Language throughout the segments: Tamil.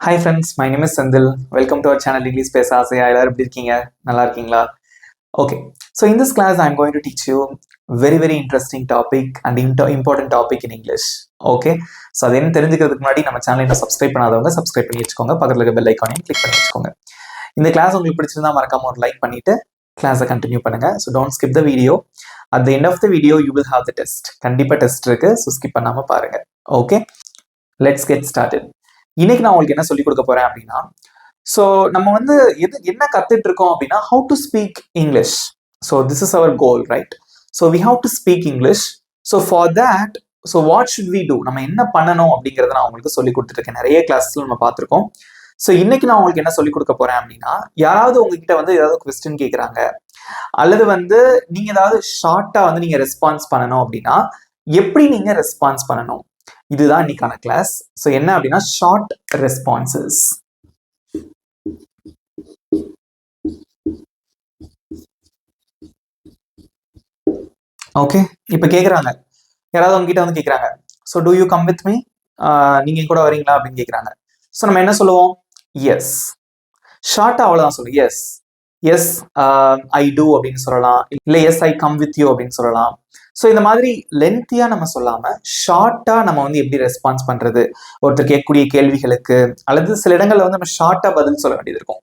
Hi friends, my name is Sandil. Welcome to our channel English Pesa Asaya. எல்லாரும் எப்படி இருக்கீங்க? நல்லா இருக்கீங்களா? Okay. So in this class I'm going to teach you very interesting topic and important topic in English. Okay. So அது என்ன தெரிஞ்சுக்கிறதுக்கு முன்னாடி நம்ம சேனலை இன்னும் சப்ஸ்கிரைப் பண்ணாதவங்க சப்ஸ்கிரைப் பண்ணி வச்சுக்கோங்க. பக்கத்துல இருக்க பெல் ஐகானையும் கிளிக் பண்ணி வச்சுக்கோங்க. இந்த கிளாஸ் உங்களுக்கு பிடிச்சிருந்தா மறக்காம ஒரு லைக் பண்ணிட்டு கிளாஸை கண்டினியூ பண்ணுங்க. So don't skip the video. At the end of the video you will have the test. கண்டிப்பா டெஸ்ட் இருக்கு. So skip பண்ணாம பாருங்க. Okay. Let's get started. இன்னைக்கு நான் உங்களுக்கு என்ன சொல்லி கொடுக்க போறேன் அப்படின்னா, ஸோ நம்ம வந்து என்ன கத்துட்டு இருக்கோம் அப்படின்னா, how to speak English. So this is our goal, right? So we have to speak English. So for that, so what should we do, நம்ம என்ன பண்ணணும் அப்படிங்கிறத நான் உங்களுக்கு சொல்லி கொடுத்துருக்கேன். நிறைய கிளாஸ்ல நம்ம பார்த்துருக்கோம். ஸோ இன்னைக்கு நான் உங்களுக்கு என்ன சொல்லி கொடுக்க போறேன் அப்படின்னா, யாராவது உங்ககிட்ட வந்து ஏதாவது கொஸ்டின் கேட்குறாங்க, அல்லது வந்து நீங்க ஏதாவது ஷார்ட்டா வந்து நீங்க ரெஸ்பான்ஸ் பண்ணணும் அப்படின்னா எப்படி நீங்க ரெஸ்பான்ஸ் பண்ணணும், இதுதான் இன்னைக்கான கிளாஸ். ஸோ என்ன அப்படின்னா ஷார்ட் ரெஸ்பான்சஸ். ஓகே, இப்போ கேட்குறாங்க, யாராவது உங்ககிட்ட வந்து கேட்குறாங்க, so do you come with me, நீங்க கூட வரீங்களா அப்படின்னு கேட்குறாங்க. ஸோ நம்ம என்ன சொல்லுவோம்? எஸ். ஷார்ட்டா அவ்வளோதான் சொல்லுவோம். எஸ் எஸ் ஐ டூ அப்படின்னு சொல்லலாம், இல்லை yes I come with you அப்படின்னு சொல்லலாம். ஸோ இந்த மாதிரி லென்த்தியா நம்ம சொல்லாம ஷார்ட்டா நம்ம வந்து எப்படி ரெஸ்பான்ஸ் பண்றது ஒருத்தர் கேட்கக்கூடிய கேள்விகளுக்கு, அல்லது சில இடங்கள்ல வந்து நம்ம ஷார்ட்டா பதில் சொல்ல வேண்டியது இருக்கும்.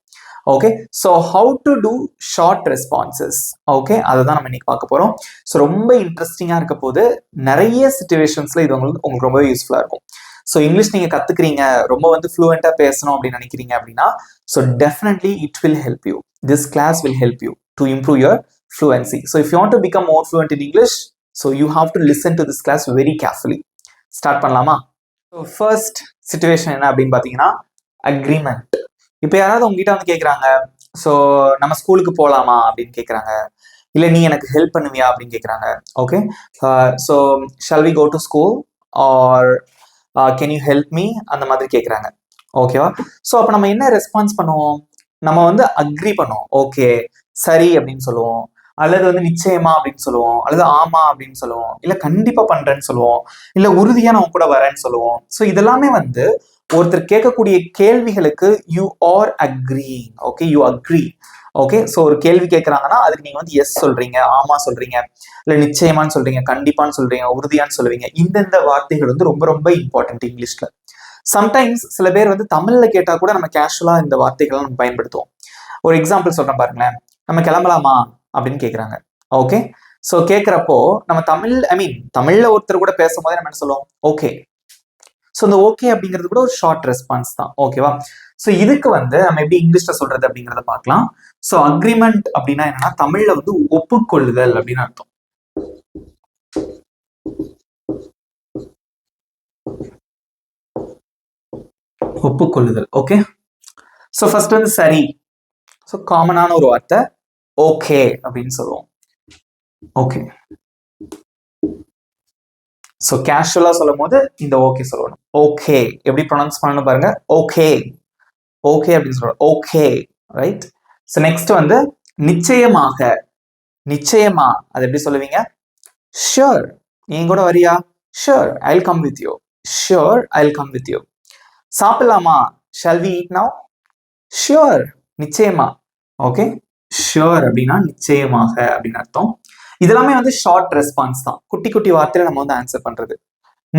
Okay, so how to do short responses. Okay, அதை தான் நம்ம இன்னைக்கு பார்க்க போறோம். ஸோ ரொம்ப இன்ட்ரெஸ்டிங்கா இருக்க போது, நிறைய சிச்சுவேஷன்ஸ்ல இது உங்களுக்கு ரொம்ப யூஸ்ஃபுல்லா இருக்கும். ஸோ இங்கிலீஷ் நீங்க கத்துக்கிறீங்க, ரொம்ப வந்து ஃப்ளூவெண்டா பேசணும் அப்படின்னு நினைக்கிறீங்க அப்படின்னா, so definitely it will help you. This class will help you to improve your fluency. So if you want to become more fluent in English, so you have to listen to this class very carefully. Start பண்ணலாமா? So first situation என்ன அப்படின்னு பார்த்தீங்கன்னா agreement. இப்போ யாராவது உங்ககிட்ட வந்து கேட்குறாங்க, ஸோ நம்ம ஸ்கூலுக்கு போகலாமா அப்படின்னு கேட்குறாங்க, இல்லை நீ எனக்கு ஹெல்ப் பண்ணுவியா அப்படின்னு கேட்குறாங்க. Okay, so shall we go to school or can you help me, அந்த மாதிரி கேட்குறாங்க. ஓகேவா? ஸோ அப்போ நம்ம என்ன ரெஸ்பான்ஸ் பண்ணுவோம்? நம்ம வந்து அக்ரி பண்ணுவோம். ஓகே, சரி அப்படின்னு சொல்லுவோம், அல்லது வந்து நிச்சயமா அப்படின்னு சொல்லுவோம், அல்லது ஆமா அப்படின்னு சொல்லுவோம், இல்ல கண்டிப்பா பண்றேன்னு சொல்லுவோம், இல்ல உறுதியா நான் கூட வரேன்னு சொல்லுவோம். ஸோ இதெல்லாமே வந்து ஒருத்தர் கேட்கக்கூடிய கேள்விகளுக்கு you are agreeing. Okay, you agree. Okay, so ஒரு கேள்வி கேட்கறாங்கன்னா அதுக்கு நீங்க வந்து எஸ் சொல்றீங்க, ஆமா சொல்றீங்க, இல்ல நிச்சயமான்னு சொல்றீங்க, கண்டிப்பான்னு சொல்றீங்க, உறுதியான்னு சொல்லுவீங்க. இந்த வார்த்தைகள் வந்து ரொம்ப ரொம்ப இம்பார்ட்டன்ட் இங்கிலீஷ்ல. சம்டைம்ஸ் சில பேர் வந்து தமிழ்ல கேட்டா கூட நம்ம கேஷுவலா இந்த வார்த்தைகளை நம்ம பயன்படுத்துவோம். ஒரு எக்ஸாம்பிள் சொல்றேன் பாருங்களேன். நம்ம கிளம்பலாமா அப்படின்னு கேட்குறாங்க. ஓகே, ஸோ கேட்குறப்போ நம்ம தமிழ்ல ஒருத்தர் கூட பேசும்போதே நம்ம என்ன சொல்லுவோம்? ஓகே. ஸோ இந்த ஓகே அப்படிங்கிறது கூட ஒரு ஷார்ட் ரெஸ்பான்ஸ் தான். ஓகேவா? ஸோ இதுக்கு வந்து நம்ம எப்படி இங்கிலீஷ்ல சொல்றது அப்படிங்கிறத பார்க்கலாம். ஸோ அக்ரிமெண்ட் அப்படின்னா என்னன்னா தமிழ்ல வந்து ஒப்புக்கொள்ளுதல் அப்படின்னு அர்த்தம். ஒப்புக்கொள்ளுதல். ஓகே, ஸோ ஃபர்ஸ்ட் வந்து சரி. ஸோ காமனான ஒரு வார்த்தை ஓகே அப்படின்னு சொல்லுவோம். ஓகே, ஸோ கேஷுவலா சொல்லும் போது இந்த ஓகே சொல்லணும். ஓகே எப்படி ப்ரொனவுன்ஸ் பண்ணணும் பாருங்க. ஓகே, ஓகே அப்படின்னு சொல்றோம். Okay, right? ஸோ நெக்ஸ்ட் வந்து நிச்சயமாக. நிச்சயமா அது எப்படி சொல்லுவீங்க? ஷியோர். நீங்க கூட வரியா? Sure I will come with you. Sure I will come with you. சாப்பிடலாமா? Shall we eat now? Sure, நிச்சயமா. ஓகே, ஷியோர் அப்படின்னா நிச்சயமாக அப்படின்னு அர்த்தம். இதெல்லாமே வந்து ஷார்ட் ரெஸ்பான்ஸ் தான், குட்டி குட்டி வார்த்தையில நம்ம வந்து ஆன்சர் பண்றது.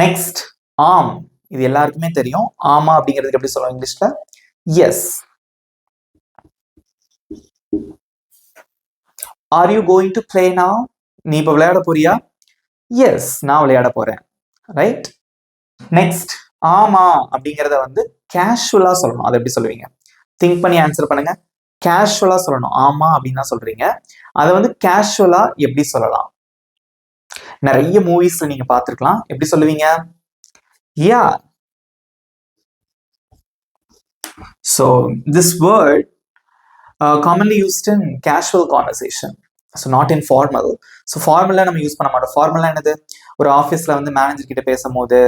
நெக்ஸ்ட் ஆம். இது எல்லாருக்குமே தெரியும். ஆமா அப்படிங்கிறதுக்கு எப்படி சொல்லுவோம் இங்கிலீஷ்ல? Yes. Are you going to play now? நீ இப்போ விளையாட போறியா? எஸ், நான் விளையாட போறேன். ரைட்? நெக்ஸ்ட் ஆமா அப்படிங்கிறத வந்து கேஷுவலா சொல்லணும். அதை எப்படி சொல்லுவீங்க? திங்க் பண்ணி ஆன்சர் பண்ணுங்க. கேஷுவலா சொல்லணும். ஆமா அப்படின்னு தான் சொல்றீங்க. அதை வந்து கேஷுவலா எப்படி சொல்லலாம்? நிறைய மூவிஸ்ல நீங்க பார்த்திருக்கலாம். எப்படி சொல்லுவீங்க? யா. So this word commonly used in casual conversation, so not in formal. So formal நம்ம யூஸ் பண்ண மாட்டோம். ஃபார்மலா என்னது? ஒரு ஆஃபீஸ்ல வந்து மேனேஜர் கிட்ட பேசும்போது,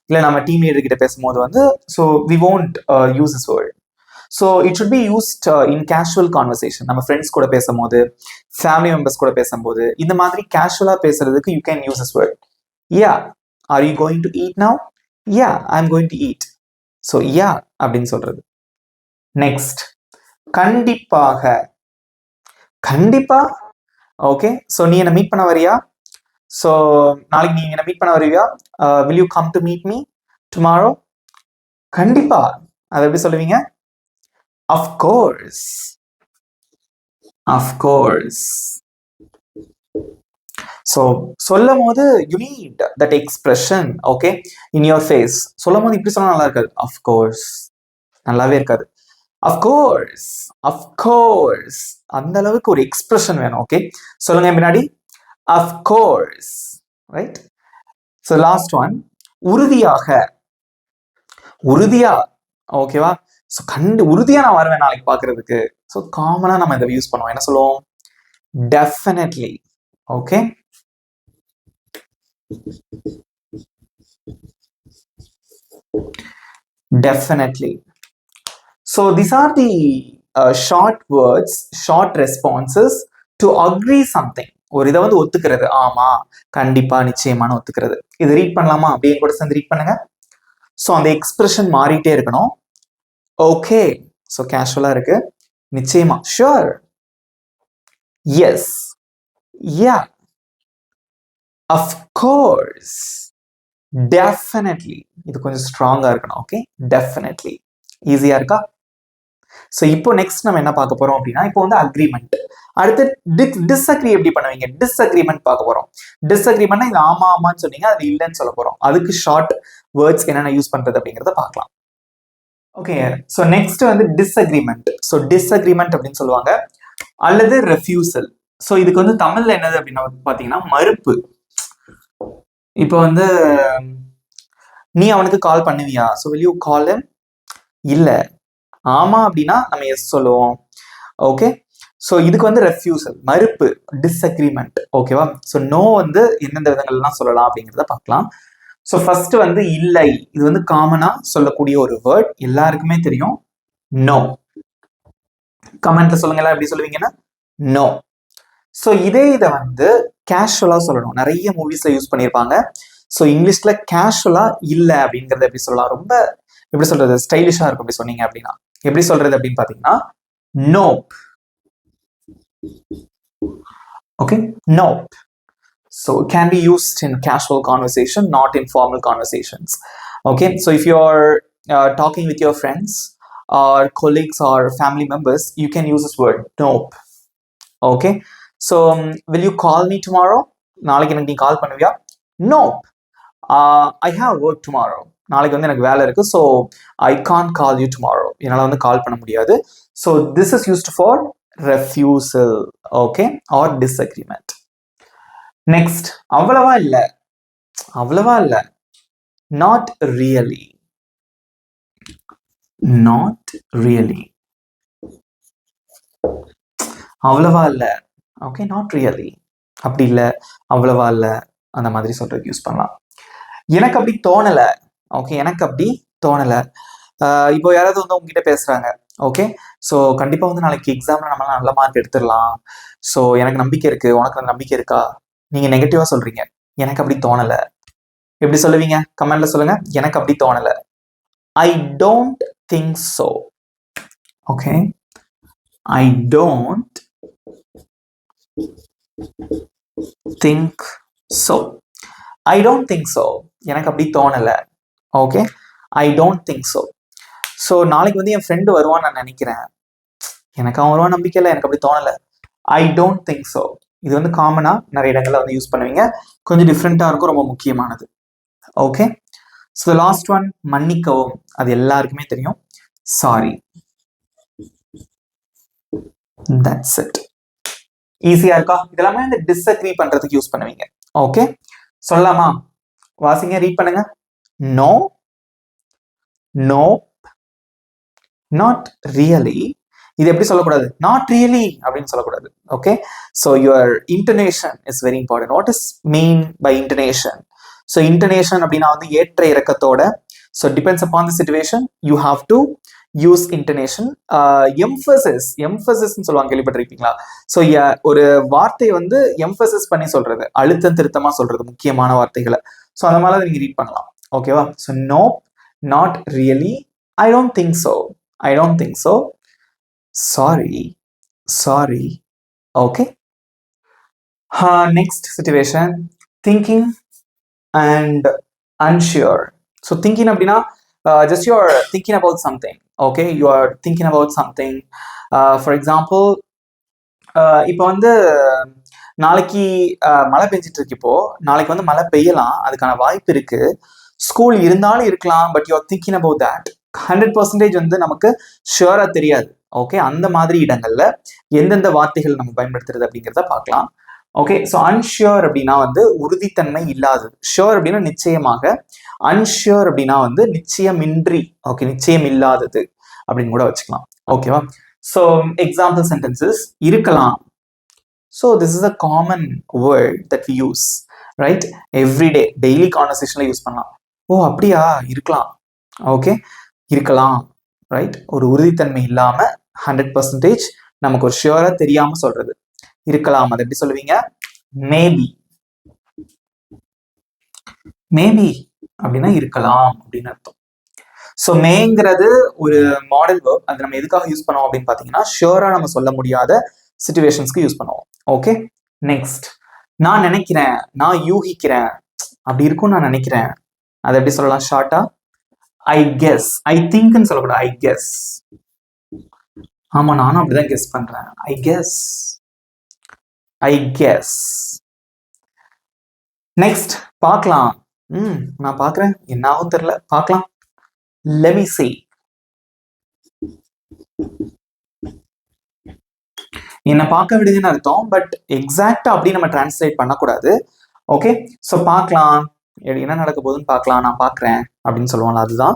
இல்லை நம்ம டீம் லீடர் கிட்ட பேசும்போது வந்து so we won't use this word. So it should be used in casual conversation. நம்ம ஃப்ரெண்ட்ஸ் கூட பேசும்போது, ஃபேமிலி மெம்பர்ஸ் கூட பேசும்போது, இந்த மாதிரி கேஷுவலா பேசுறதுக்கு you can use this word. Yeah, are you going to eat now? Yeah, I'm going to eat. So yeah அப்படின்னு சொல்றது. நெக்ஸ்ட் கண்டிப்பாக. கண்டிப்பா. ஓகே, ஸோ நீ என்ன மீட் பண்ண வரியா? ஸோ நாளைக்கு நீ என்ன மீட் பண்ண வருவியா? Will you come to meet me tomorrow? கண்டிப்பா. அதை எப்படி சொல்லுவீங்க? அஃப்கோர்ஸ். அஃப்கோர்ஸ். ஸோ சொல்லும் போது you need that expression. Okay, in your face. சொல்லும் போது இப்படி சொன்னா நல்லா இருக்காது. அஃப்கோர்ஸ் நல்லாவே இருக்காது. அஃப்கோர்ஸ். அஃப்கோர்ஸ் அந்த அளவுக்கு ஒரு எக்ஸ்பிரஷன் வேணும். ஓகே, சொல்லுங்க முன்னாடி. Of course. Right. So last one உறுதியாக. உறுதியா. ஓகேவா? ஸோ உறுதியா நான் வருவேன் நாளைக்கு பார்க்கறதுக்கு. ஸோ காமனா நம்ம இதை யூஸ் பண்ணுவோம். என்ன சொல்லுவோம்? Definitely. Okay, definitely. So these are the short words, short responses to agree something. ஒரு இதை வந்து ஒத்துக்கிறது. ஆமா, கண்டிப்பா, நிச்சயமான ஒத்துக்கிறது. இது ரீட் பண்ணலாமா? அப்படியே கூட சேர்ந்து ரீட் பண்ணுங்க. ஸோ அந்த எக்ஸ்பிரஷன் மாறிட்டே இருக்கணும். ஓகே, ஸோ கேஷுவலா இருக்கு. நிச்சயமா, ஷுர், எஸ், யா, அஃப்கோர்ஸ், டெஃபினெட்லி. இது கொஞ்சம் ஸ்ட்ராங்கா இருக்கணும். Okay, definitely. ஈஸியா இருக்கா? ஸோ இப்போ நெக்ஸ்ட் நம்ம என்ன பார்க்க போறோம் அப்படின்னா, இப்போ வந்து அக்ரிமெண்ட். அடுத்து டிஸ்அக்ரி எப்படி பண்ணுவீங்க? டிஸ்அக்ரிமெண்ட் பார்க்க போறோம். டிஸ்அக்ரிமெண்ட்னா இது ஆமா ஆமான்னு சொன்னீங்க, அது இல்லைன்னு சொல்ல போறோம். அதுக்கு ஷார்ட் வேர்ட்ஸ் என்னென்ன யூஸ் பண்றது அப்படிங்கிறத பார்க்கலாம். ஓகே, ஸோ நெக்ஸ்ட் வந்து டிஸ்அக்ரிமெண்ட். ஸோ டிஸ்அக்ரிமெண்ட் அப்படின்னு சொல்லுவாங்க, அல்லது ரெஃப்யூசல். ஸோ இதுக்கு வந்து தமிழ்ல என்னது அப்படின்னா பார்த்தீங்கன்னா மறுப்பு. இப்போ வந்து நீ அவனுக்கு கால் பண்ணுவியா? So will you call him? இல்ல. ஆமா அப்படின்னா நம்ம எஸ் சொல்லுவோம். ஓகே, ஸோ இதுக்கு வந்து ரெஃப்யூசல், மறுப்பு, டிஸ்அக்ரிமெண்ட். ஓகேவா? ஸோ நோ வந்து எந்தெந்த விதங்கள்லாம் சொல்லலாம் அப்படிங்கிறத பார்க்கலாம். ஸோ ஃபர்ஸ்ட் வந்து இல்லை. இது வந்து காமனா சொல்லக்கூடிய ஒரு வேர்ட், எல்லாருக்குமே தெரியும். நோ. கமெண்ட்ல சொல்லுங்க, எப்படி சொல்லுவீங்கன்னா நோ. ஸோ இதே இதை வந்து கேஷுவலா சொல்லணும். நிறைய மூவிஸ்ல யூஸ் பண்ணியிருப்பாங்க. ஸோ இங்கிலீஷ்ல கேஷுவலா இல்லை அப்படிங்கறத எப்படி சொல்லலாம்? ரொம்ப எப்படி சொல்றது, ஸ்டைலிஷா இருக்கும். அப்படி சொன்னீங்க அப்படின்னா எப்படி சொல்றது அப்படின்னு பாத்தீங்கன்னா nope. Okay, nope. So it can be used in casual conversation, not in formal conversations. Okay, so if you're talking with your friends or colleagues or family members, you can use this word nope. Okay, so will you call me tomorrow? நாளைக்கு எனக்கு நீ கால் பண்ணுவியா? Nope. I have work tomorrow. நாளைக்கு வந்து எனக்கு வேலை இருக்கு. So I can't call you tomorrow. என்னால் வந்து கால் பண்ண முடியாது. So this is used for refusal. Okay, or disagreement. Next அவ்வளவா இல்லை. அவ்வளவா இல்லை, நாட் ரியலி. Not really. அவ்வளவா இல்லை. Okay, not really. அப்படி இல்லை, அவ்வளவா இல்லை, அந்த மாதிரி சொல்றதுக்கு யூஸ் பண்ணலாம். எனக்கு அப்படி தோணல. ஓகே, எனக்கு அப்படி தோணல. இப்போ யாராவது வந்து உங்ககிட்ட பேசுறாங்க. ஓகே, ஸோ கண்டிப்பா வந்து நாளைக்கு எக்ஸாம்ல நம்மளால நல்ல மார்க் எடுத்துடலாம், ஸோ எனக்கு நம்பிக்கை இருக்கு, உனக்கு அந்த நம்பிக்கை இருக்கா? நீங்க நெகட்டிவா சொல்றீங்க. எனக்கு அப்படி தோணல. எப்படி சொல்லுவீங்க? கமெண்ட்ல சொல்லுங்க. எனக்கு அப்படி தோணல. ஐ don't think so. Okay, I don't think so. I don't think so. எனக்கு அப்படி தோணல. Okay, I don't think so. So நாளைக்கு வந்து என் ஃப்ரெண்டு வருவான்னு நான் நினைக்கிறேன். எனக்கு அவன் வருவான் நம்பிக்கை இல்லை, எனக்கு அப்படி தோணல. ஐ டோன்ட் திங்க் சோ. இது வந்து காமனா நிறைய இடங்கள்ல வந்து யூஸ் பண்ணுவீங்க. கொஞ்சம் டிஃப்ரெண்டா இருக்கும், ரொம்ப முக்கியமானது. ஓகே, ஸோ லாஸ்ட் ஒன் மன்னிக்கவும். அது எல்லாருக்குமே தெரியும். சாரி. That's it. ஈஸியா இருக்கா? இதெல்லாமே இந்த டிஸ்அக்ரி பண்றதுக்கு யூஸ் பண்ணுவீங்க. ஓகே, சொல்லலாமா? வாசிங்க, ரீட் பண்ணுங்க. No, no, not really. இது எப்படி சொல்லக்கூடாது? நாட் ரியலி அப்படின்னு சொல்லக்கூடாது. Okay, so your intonation is very important. What is mean by intonation? So intonation அப்படின்னா வந்து ஏற்ற இறக்கத்தோட. So depends upon the situation you have to use intonation. Emphasis, எம்ஃபசிஸ்ன்னு சொல்லுவாங்க, கேள்விப்பட்டிருக்கீங்களா? ஸோ ஒரு வார்த்தையை வந்து எம்ஃபசிஸ் பண்ணி சொல்றது, அழுத்தம் திருத்தமா சொல்றது, முக்கியமான வார்த்தைகளை. ஸோ அந்த மாதிரி நீங்க ரீட் பண்ணலாம். ஓகேவா? So no, not really, I don't think so, I don't think so. Sorry. Okay. Next situation, thinking and unsure. So thinking அப்படின்னா just you are thinking about something. Okay, you are thinking about something. For example, இப்போ வந்து நாளைக்கு மழை பெஞ்சிட்டு இருக்கு. இப்போ நாளைக்கு வந்து மழை பெய்யலாம், அதுக்கான வாய்ப்பு இருக்கு. ஸ்கூல் இருந்தாலும் இருக்கலாம், but you are thinking about that. 100% வந்து நமக்கு ஷுவரா தெரியாது. ஓகே, அந்த மாதிரி இடங்கள்ல எந்தெந்த வார்த்தைகள் நம்ம பயன்படுத்துறது அப்படிங்கிறத பார்க்கலாம். ஓகே, ஸோ அன்ஷியோர் அப்படின்னா வந்து உறுதித்தன்மை இல்லாதது. ஷியோர் அப்படின்னா நிச்சயமாக, அன்ஷியோர் அப்படின்னா வந்து நிச்சயமின்றி. ஓகே, நிச்சயம் இல்லாதது அப்படின்னு கூட வச்சுக்கலாம். ஓகேவா? ஸோ எக்ஸாம்பிள் சென்டென்சஸ் இருக்கலாம். So this is a common word that we use, right? Everyday daily கான்வர்சேஷன்ல யூஸ் பண்ணலாம். ஓ அப்படியா, இருக்கலாம். ஓகே, இருக்கலாம், ரைட்? ஒரு உறுதித்தன்மை இல்லாம 100% நமக்கு ஒரு ஷியோரா தெரியாம சொல்றது இருக்கலாம். அதை எப்படி சொல்லுவீங்க? மேபி. மேபி அப்படின்னா இருக்கலாம் அப்படின்னு அர்த்தம். ஸோ மேங்கிறது ஒரு மாடல் வேர்ப். அது நம்ம எதுக்காக யூஸ் பண்ணுவோம் அப்படின்னு பார்த்தீங்கன்னா, ஷியோரா நம்ம சொல்ல முடியாத சிச்சுவேஷன்ஸ்க்கு யூஸ் பண்ணுவோம். ஓகே, நெக்ஸ்ட், நான் நினைக்கிறேன், நான் யூகிக்கிறேன், அப்படி இருக்கும் நான் நினைக்கிறேன். அதை எப்படி சொல்லலாம் ஷார்ட்டா? I guess. ஐ திங்க்னு சொல்லக்கூடாது, ஐ கெஸ். ஆமா, நானும் அப்படிதான் கெஸ் பண்றேன். I guess. I guess. Next, பார்க்கலாம். நான் பார்க்குறேன், என்ன ஆகும் தெரியல, பார்க்கலாம். Let me see. என்ன பார்க்க விடுதுன்னு அர்த்தம், பட் எக்ஸாக்டா அப்படி நம்ம டிரான்ஸ்லேட் பண்ணக்கூடாது. ஓகே, ஸோ பார்க்கலாம், என்ன நடக்க போகுதுன்னு பார்க்கலாம், நான் பார்க்குறேன் அப்படின்னு சொல்லுவாங்க, அதுதான்.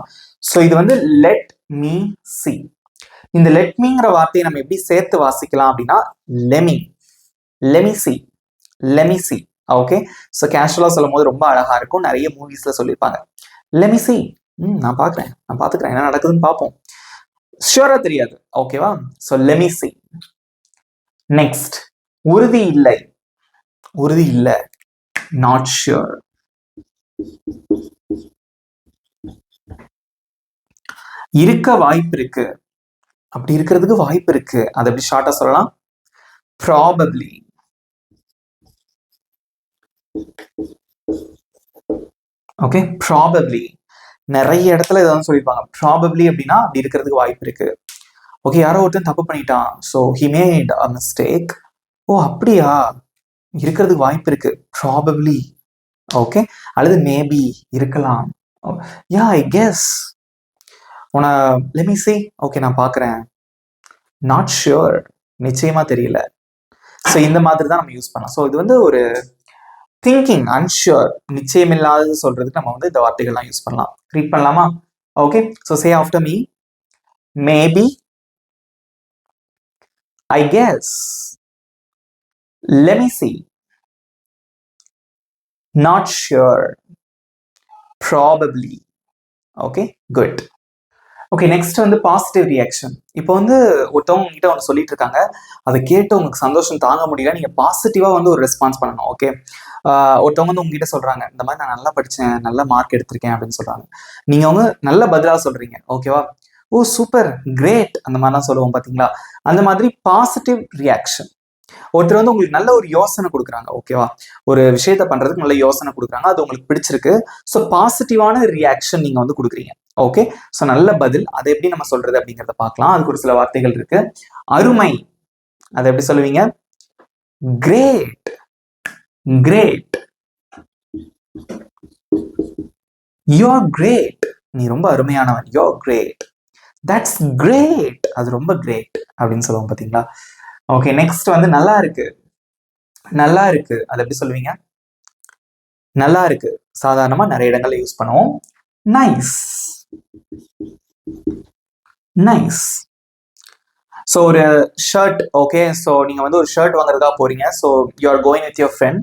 ஸோ இது வந்து லெட் மீ சி. இந்த லெட் மீங்கிற வார்த்தையை நம்ம எப்படி சேர்த்து வாசிக்கலாம் அப்படின்னா let me. Let me C, let me C. Okay, so கேஷுவலாக சொல்லும் போது ரொம்ப அழகா இருக்கும். நிறைய மூவிஸ்ல சொல்லியிருப்பாங்க லெமி சி. நான் பார்க்குறேன், நான் பார்த்துக்கிறேன், என்ன நடக்குதுன்னு பார்ப்போம். ஷியோரா தெரியாது. ஓகேவா? So let me C. நெக்ஸ்ட், உறுதி இல்லை. உறுதி இல்லை, நாட் ஷியோர். இருக்க வாய்ப்பு இருக்கு. அப்படி இருக்கிறதுக்கு வாய்ப்பு இருக்கு. அதை எப்படி ஷார்ட்டா சொல்லலாம்? ப்ராபப்லி. Okay, probably. நிறைய இடத்துல இதான் சொல்லியிருப்பாங்க. ப்ராபப்லி அப்படின்னா அப்படி இருக்கிறதுக்கு வாய்ப்பு இருக்கு. ஓகே, யாரோ ஒருத்தன் தப்பு பண்ணிட்டான், so he made a mistake. ஓ அப்படியா, இருக்கிறதுக்கு வாய்ப்பு இருக்கு, ப்ராபப்லி. ஓகே, அல்லது மேபி, இருக்கலாம். Yeah I guess. let me see. Okay, நான் பார்க்குறேன். நாட் ஷியோர், நிச்சயமா தெரியல. ஸோ இந்த மாதிரி தான் நம்ம யூஸ் பண்ணலாம். ஸோ இது வந்து ஒரு திங்கிங், அன்ஷியோர், நிச்சயம் இல்லாதது சொல்றதுக்கு நம்ம வந்து இந்த வார்த்தைகள்லாம் யூஸ் பண்ணலாம். ரீட் பண்ணலாமா? Okay, so say after me. Maybe, I guess, let me see, not sure, probably. Okay, good. Okay, next வந்து பாசிட்டிவ் ரியாக்ஷன். இப்போ வந்து ஒருத்தவங்க கிட்ட ஒன்று சொல்லிட்டு இருக்காங்க, அதை கேட்டு உங்களுக்கு சந்தோஷம் தாங்க முடியல, நீங்க பாசிட்டிவா வந்து ஒரு ரெஸ்பான்ஸ் பண்ணணும். ஓகே, ஒருத்தவங்க வந்து உங்ககிட்ட சொல்றாங்க, இந்த மாதிரி நான் நல்லா படிச்சேன், நல்ல மார்க் எடுத்திருக்கேன் அப்படின்னு சொல்றாங்க. நீங்க அவங்க நல்ல பதிலா சொல்றீங்க. ஓகேவா? ஓ சூப்பர், கிரேட், அந்த மாதிரிலாம் சொல்லுவோம் பாத்தீங்களா? அந்த மாதிரி பாசிட்டிவ் ரியாக்ஷன். ஒருத்தர் வந்து உங்களுக்கு நல்ல ஒரு யோசனை கொடுக்குறாங்க. ஓகேவா? ஒரு விஷயத்த பண்றதுக்கு நல்ல யோசனை கொடுக்குறாங்க, அது உங்களுக்கு பிடிச்சிருக்கு. ஸோ பாசிட்டிவான ரியாக்ஷன் நீங்க வந்து கொடுக்குறீங்க. ஓகே, ஸோ நல்ல பதில். அதை எப்படி நம்ம சொல்றது அப்படிங்கிறத பார்க்கலாம். அதுக்கு ஒரு சில வார்த்தைகள் இருக்கு. அருமை, அதை எப்படி சொல்லுவீங்க? கிரேட். கிரேட். யூஆர் கிரேட், நீ ரொம்ப அருமையானவன். You are great. தட்ஸ் கிரேட், அது ரொம்ப கிரேட் அப்படின்னு சொல்லுவோம் பாத்தீங்களா? ஓகே, நெக்ஸ்ட் வந்து நல்லா இருக்கு. நல்லா இருக்கு, அதை எப்படி சொல்லுவீங்க? நல்லா இருக்கு சாதாரணமா நிறைய இடங்கள்ல யூஸ் பண்ணுவோம். நைஸ். நைஸ். ஸோ ஒரு ஷர்ட். ஓகே, ஸோ நீங்க வந்து ஒரு ஷர்ட் வாங்குறதுக்காக போறீங்க. So you are going with your friend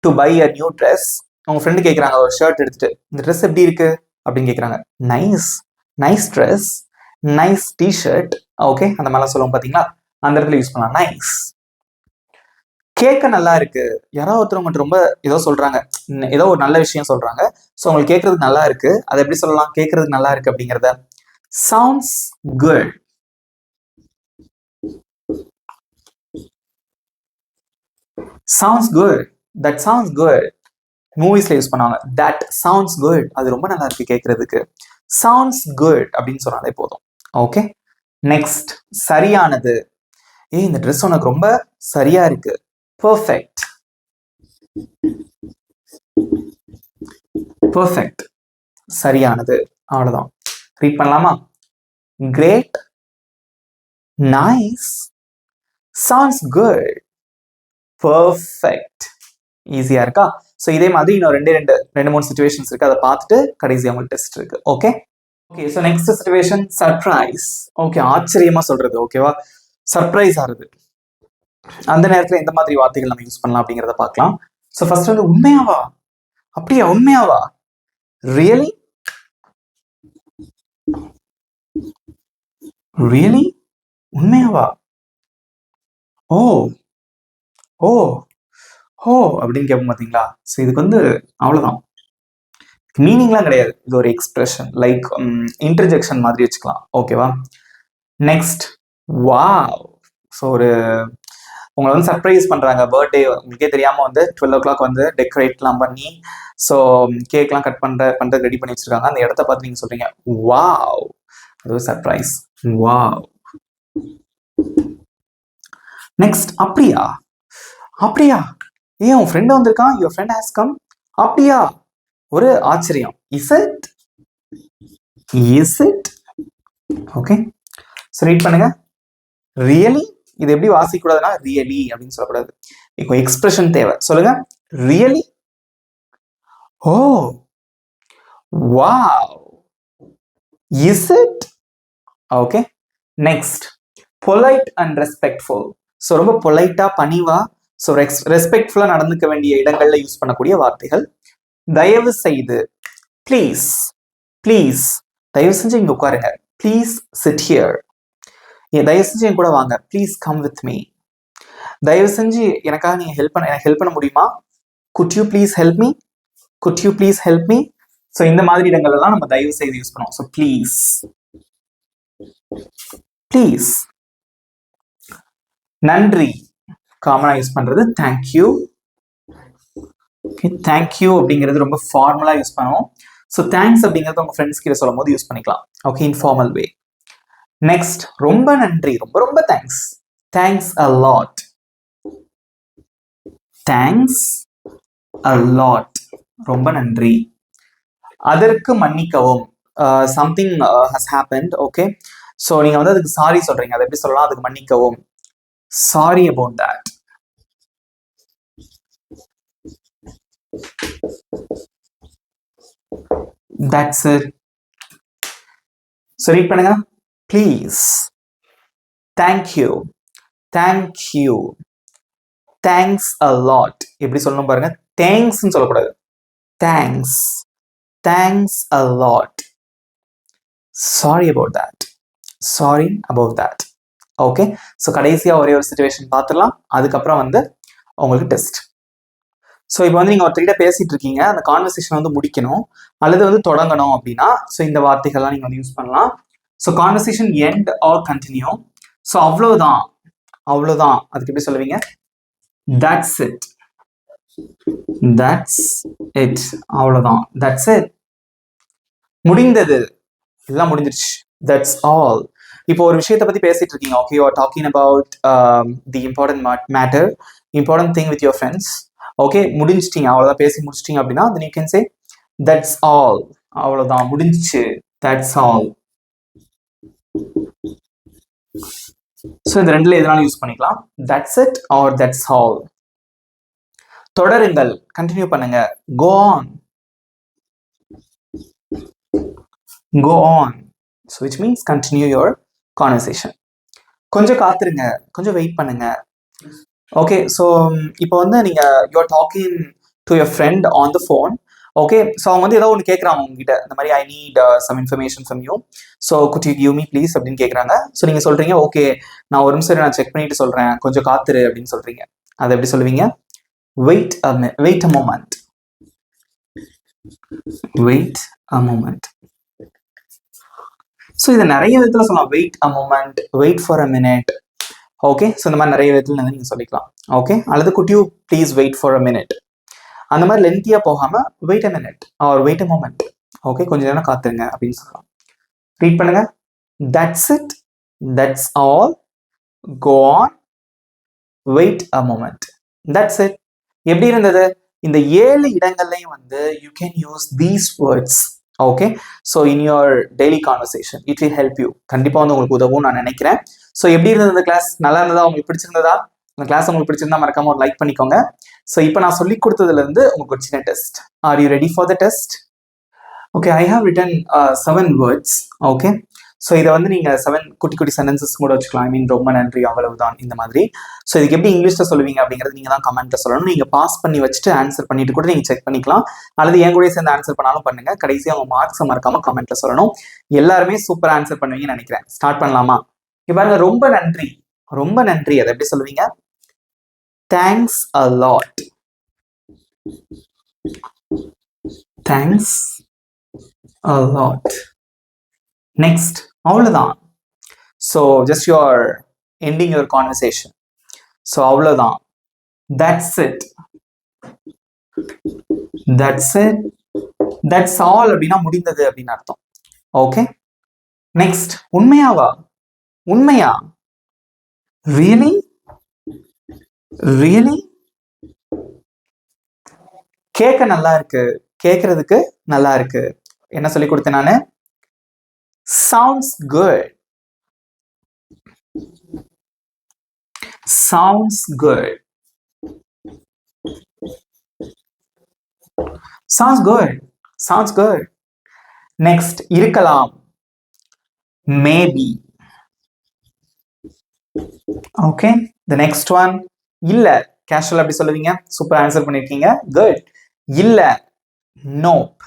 to buy a new dress. உங்க ஃப்ரெண்டு கேட்குறாங்க ஒரு ஷர்ட் எடுத்துட்டு, இந்த ட்ரெஸ் எப்படி இருக்கு அப்படின்னு கேட்குறாங்க. Nice. Nice dress, nice t-shirt. Okay, அந்த மாதிரிலாம் சொல்லுவோம் பாத்தீங்களா? அந்த இடத்துல யூஸ் பண்ணலாம் நைஸ். கேட்க நல்லா இருக்கு. யாராவது ஒருத்தர் உங்கள்கிட்ட ரொம்ப ஏதோ சொல்றாங்க, ஏதோ ஒரு நல்ல விஷயம் சொல்றாங்க. ஸோ உங்களுக்கு கேட்கறதுக்கு நல்லா இருக்கு. அதை எப்படி சொல்லலாம்? கேட்கறதுக்கு நல்லா இருக்கு அப்படிங்கிறத sounds good. sounds good, that sounds good. மூவிஸ்ல யூஸ் பண்ணுவாங்க. that sounds good, அது ரொம்ப நல்லா இருக்கு கேட்கறதுக்கு. sounds good அப்படின்னு சொன்னாலே போதும். ஓகே, நெக்ஸ்ட் சரியானது. இந்த ட்ரெஸ் உனக்கு ரொம்ப சரியா இருக்கு. பர்ஃபெக்ட், பர்ஃபெக்ட், சரியானது. அவ்வளவுதான். ரீட் பண்ணலாமா? Great, nice, sounds good, perfect. ஈஸியா இருக்கா? ஸோ இதே மாதிரி இன்னும் ரெண்டு மூணு சிச்சுவேஷன்ஸ் இருக்கு. அதை பார்த்துட்டு கடைசியாக உங்களுக்கு டெஸ்ட் இருக்கு. Okay okay. So next situation surprise. Okay, ஆச்சரியமா சொல்றது. ஓகேவா? சர்ப்ரைஸ் ஆகுது. அந்த நேரத்தில் எந்த மாதிரி வார்த்தைகள் நம்ம யூஸ் பண்ணலாம் அப்படிங்கிறத பார்க்கலாம். ஸோ ஃபர்ஸ்ட் வந்து உண்மையாவா? அப்படியா? உண்மையாவா? ரியலி, ரியலி, உண்மையாவா? ஓ ஓ ஓ அப்படின்னு கேட்போம் பார்த்தீங்களா? ஸோ இதுக்கு வந்து அவ்வளோதான், மீனிங்லாம் கிடையாது. இது ஒரு எக்ஸ்பிரஷன், லைக் இன்டர்ஜெக்ஷன் மாதிரி வச்சுக்கலாம். ஓகேவா? Next wow. ஸோ ஒரு உங்களை வந்து சர்ப்ரைஸ் பண்ணுறாங்க. பர்த்டே உங்களுக்கே தெரியாமல் வந்து 12 o'clock வந்து டெக்கரேட்லாம் பண்ணி ஸோ கேக்லாம் கட் பண்ணுறது ரெடி பண்ணி வச்சுருக்காங்க. அந்த இடத்த பார்த்து நீங்கள் சொல்கிறீங்க வாவ், அது ஒரு சர்ப்ரைஸ். வாவ். நெக்ஸ்ட் அப்படியா? அப்படியா? ஏன் உன் ஃப்ரெண்ட் வந்திருக்கான், யுவர் ஃப்ரெண்ட் ஹேஸ் கம். அப்படியா? ஒரு ஆச்சரியம். Is it, is it. Okay, so read பண்ணுங்க. ரியலி, இது எப்படி வாசிக்கூடாதுன்னா ரியலி அப்படின்னு சொல்லக்கூடாது. இப்போ எக்ஸ்பிரஷன் தேவை. சொல்லுங்க. Really, oh, wow, is it. Okay, next polite and respectful. So ரொம்ப பொலைட்டா, பணிவா, ஸோ ரெஸ்பெக்ட்ஃபுல்லா நடந்துக்க வேண்டிய இடங்கள்ல யூஸ் பண்ணக்கூடிய வார்த்தைகள். தயவு செய்து, ப்ளீஸ், ப்ளீஸ், தயவு செஞ்சு இங்க உட்காருங்க. Please sit here. தயவு செஞ்சு என் கூட வாங்க. Please come with me. தயவு செஞ்சு எனக்காக நீங்க எனக்கு ஹெல்ப் பண்ண முடியுமா? Good you please help me, good you please help me. So இந்த மாதிரி இடங்கள் எல்லாம் நம்ம தயவு செய்து யூஸ் பண்ணுவோம். So please, please. நன்றி காமனா யூஸ் பண்றது தேங்க்யூ. தேங்க்யூ அப்படிங்கிறது ரொம்ப ஃபார்மலா யூஸ் பண்ணுவோம். ஸோ தேங்க்ஸ் அப்படிங்கிறது உங்க ஃப்ரெண்ட்ஸ் கிட்ட சொல்லும் போது யூஸ் பண்ணிக்கலாம். Okay, informal way. நெக்ஸ்ட் ரொம்ப நன்றி, ரொம்ப ரொம்ப thanks. Thanks a lot, thanks a lot, ரொம்ப நன்றி. அதற்கு மன்னிக்கவும். Something has happened. Okay, so நீங்க வந்து அதுக்கு சாரி சொல்றீங்க. அதை எப்படி சொல்லலாம்? அதுக்கு மன்னிக்கவும். Sorry about that. That's it. So read பண்ணுங்க. Please, thank you, thank you, thanks a lot. எப்படி சொல்லணும் பாருங்க. தேங்க்ஸ்னு சொல்லக்கூடாது. Thanks, thanks a lot. Sorry about that, sorry about that. Okay, so கடைசியா ஒரே ஒரு சிச்சுவேஷன் பார்த்துடலாம். அதுக்கப்புறம் வந்து உங்களுக்கு டெஸ்ட். ஸோ இப்போ வந்து நீங்கள் ஒருத்தர்கிட்ட பேசிட்டு இருக்கீங்க, அந்த கான்வர்சேஷன் வந்து முடிக்கணும் அல்லது வந்து தொடங்கணும் அப்படின்னா ஸோ இந்த வார்த்தைகள்லாம் நீங்கள் வந்து யூஸ் பண்ணலாம். So conversation end or continue. So அவ்வளோதான், அவ்வளோதான். அதுக்கு எப்படி சொல்லுவீங்க? That's it, that's it. அவ்வளோதான், தட்ஸ் இட். முடிந்தது, எல்லாம் முடிஞ்சிருச்சு. That's all. இப்போ ஒரு விஷயத்தை பத்தி பேசிட்டு இருக்கீங்க. Okay, you are talking about the important matter, important thing with your friends. Okay, முடிஞ்சிட்டீங்க, அவ்வளோதான், பேசி முடிச்சிட்டீங்க அப்படின்னா then you can say that's all. அவ்வளோதான், முடிஞ்சிச்சு. that's all. ஸோ இந்த ரெண்டுல எதனாலும் யூஸ் பண்ணிக்கலாம். that's it or that's all. தொடருங்கள், கண்டினியூ பண்ணுங்க. go on, go on. so which means continue your conversation. கொஞ்சம் காத்துருங்க, கொஞ்சம் வெயிட் பண்ணுங்க. ஓகே, ஸோ இப்போ வந்து நீங்கள் you are talking to your friend on the phone. Okay, so அவங்க வந்து ஏதோ ஒன்று கேட்குறாங்க உங்ககிட்ட, இந்த மாதிரி I need some information from you, so could you give me please அப்படின்னு கேட்குறாங்க. ஸோ நீங்கள் சொல்கிறீங்க ஓகே நான் ஒரு நிமிஷம் நான் செக் பண்ணிட்டு சொல்கிறேன், கொஞ்சம் காத்துரு அப்படின்னு சொல்கிறீங்க. அதை எப்படி சொல்லுவீங்க? Wait wait a moment, wait a moment. So இதை நிறைய விதத்தில் சொல்லலாம். Wait a moment, wait for a minute. Okay, so இந்த மாதிரி நிறைய விதத்தில் வந்து நீங்கள் சொல்லிக்கலாம். ஓகே, அல்லது could you please wait for a minute, அந்த மாதிரி லென்த்தியாக போகாமல் wait a minute or wait a moment. Okay, கொஞ்சம் நேரம் காத்துருங்க அப்படின்னு சொல்லலாம். ரீட் பண்ணுங்க. That's it, that's all, go on, wait a moment. That's it. எப்படி இருந்தது? இந்த 7 இடங்கள்லையும் வந்து you can use these words. Okay, so in your daily conversation it will help you. கண்டிப்பாக வந்து உங்களுக்கு உதவும் நான் நினைக்கிறேன். ஸோ எப்படி இருந்தது இந்த கிளாஸ்? நல்லா இருந்ததா? உங்களுக்கு பிடிச்சிருந்ததா? இந்த கிளாஸ் உங்களுக்கு பிடிச்சிருந்தா மறக்காம ஒரு லைக் பண்ணிக்கோங்க. ஸோ இப்போ நான் சொல்லி கொடுத்ததுல இருந்து உங்களுக்கு ஒரு சின்ன test. Are you ready for the test? Okay, I have written 7 words. Okay, so இதை வந்து நீங்கள் 7 குட்டி குட்டி சென்டென்சஸ் கூட வச்சுக்கலாம். ஐ மீன் ரொம்ப நன்றி, அவ்வளவுதான், இந்த மாதிரி. ஸோ இதுக்கு எப்படி இங்கிலீஷில் சொல்லுவீங்க அப்படிங்கிறது நீங்கள் தான் கமெண்ட்ல சொல்லணும். நீங்கள் பாஸ் பண்ணி வச்சுட்டு ஆன்சர் பண்ணிட்டு கூட நீங்கள் செக் பண்ணிக்கலாம். அல்லது என் கூட சேர்ந்து ஆன்சர் பண்ணாலும் பண்ணுங்க. கடைசியாக அவங்க மார்க்ஸை மறக்காம கமெண்ட்ல சொல்லணும். எல்லாருமே சூப்பராக ஆன்சர் பண்ணுவீங்கன்னு நினைக்கிறேன். ஸ்டார்ட் பண்ணலாமா? இங்க பாருங்க, ரொம்ப நன்றி. ரொம்ப நன்றி, அதை எப்படி சொல்லுவீங்க? Thanks a lot. Thanks a lot. Next, அவ்வளவுதான். So just you're ending your conversation. So அவ்வளவுதான். That's it. That's it. That's all அப்படின்னா முடிந்தது அப்படின்னு அர்த்தம். ஓகே, நெக்ஸ்ட், உண்மையாவா? உண்மையா? Really? Really? கேட்க நல்லா இருக்கு, கேட்கறதுக்கு நல்லா இருக்கு. என்ன சொல்லி கொடுத்தேன் நானு? sounds good. Sounds good. Sounds good. Sounds good. Next, இருக்கலாம். Maybe. Okay, the next one, இல்ல. கேஷுவல் அப்படி சொல்லுவீங்க. சூப்பர் ஆன்சர் பண்ணிருக்கீங்க. Good. இல்ல. Nope.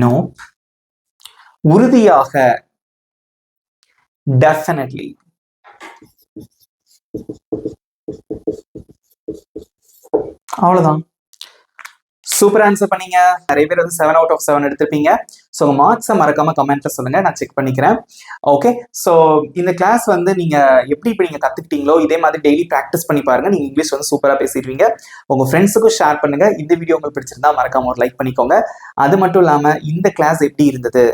Nope. உறுதியாக. Definitely. அவ்வளவுதான். சூப்பர் ஆன்சர் பண்ணீங்க. நிறைய பேர் வந்து 7 out of 7 எடுத்திருப்பீங்க. ஸோ மார்க்ஸை மறக்காம கமெண்ட்ல சொல்லுங்க, நான் செக் பண்ணிக்கிறேன். ஓகே, ஸோ இந்த கிளாஸ் வந்து நீங்க எப்படி இப்போ நீங்க கத்துக்கிட்டீங்களோ இதே மாதிரி டெய்லி ப்ராக்டிஸ் பண்ணி பாருங்க. நீங்க இங்கிலீஷ் வந்து சூப்பரா பேசிடுவீங்க. உங்க ஃப்ரெண்ட்ஸுக்கும் ஷேர் பண்ணுங்க. இந்த வீடியோ உங்களுக்கு பிடிச்சிருந்தா மறக்காம ஒரு லைக் பண்ணிக்கோங்க. அது மட்டும் இல்லாம இந்த கிளாஸ் எப்படி இருந்தது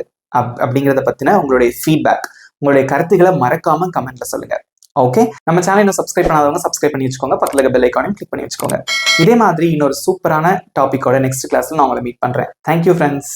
அப்படிங்கிறத பத்தின உங்களுடைய ஃபீட்பேக், உங்களுடைய கருத்துக்களை மறக்காம கமெண்ட்ல சொல்லுங்க. ஓகே, நம்ம சேனல் இன்னும் சப்ஸ்கிரைப் பண்ணாதவங்க சப்ஸ்கிரைப் பண்ணி வச்சுக்கோங்க. பக்கத்துல இருக்க பெல் ஐகானையும் கிளிக் பண்ணி வச்சுக்கோங்க. இதே மாதிரி இன்னொரு சூப்பரான டாபிக்கோட நெக்ஸ்ட் கிளாஸ்ல நான் உங்களை மீட் பண்றேன். Thank you friends.